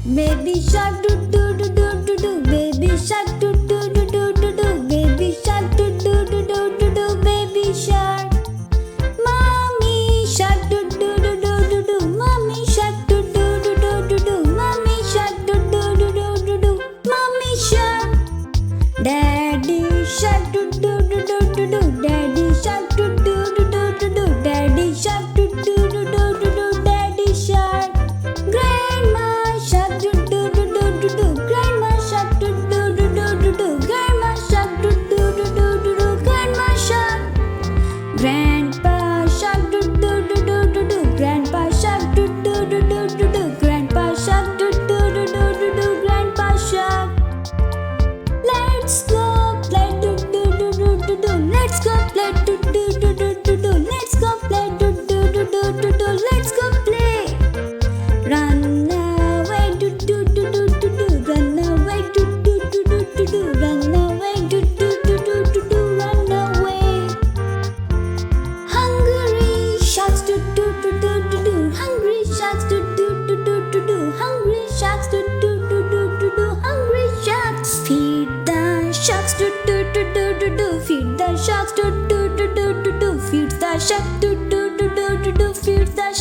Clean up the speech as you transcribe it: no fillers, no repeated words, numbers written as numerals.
Baby shark do do do do do do. Baby shark do do do do do do. Baby shark do do do do do do. Baby shark. Mommy shark do do do do do do. Mommy shark do do do do do do. Mommy shark do do do do do do. Mommy shark. Daddy shark do do do do do do. Daddy shark do do do do do do. Daddy shark do do do do do do. Daddy shark. Grandma shark do do do do do do. Grandma shark do do do do do do. Grandma shark do do do do do do. Grandma shark. Grandpa shark do do do do do do. Grandpa shark do do do do do do. Grandpa shark do do do do do do. Grandpa shark. Let's go play do do do do do do. Let's go play do do do do do do. Let's go play do do do do do do. Let's go play. Run away do do do do do do. Run away do do do do do do. Run away do do do do do do. Run away. Hungry sharks do do do do do do. Hungry sharks do do do do do do. Hungry sharks do do do do do do. Hungry sharks. Feed the sharks do do do do do do. Feed the sharks do do do do do do. Feed the shark do do do do do do. Feed the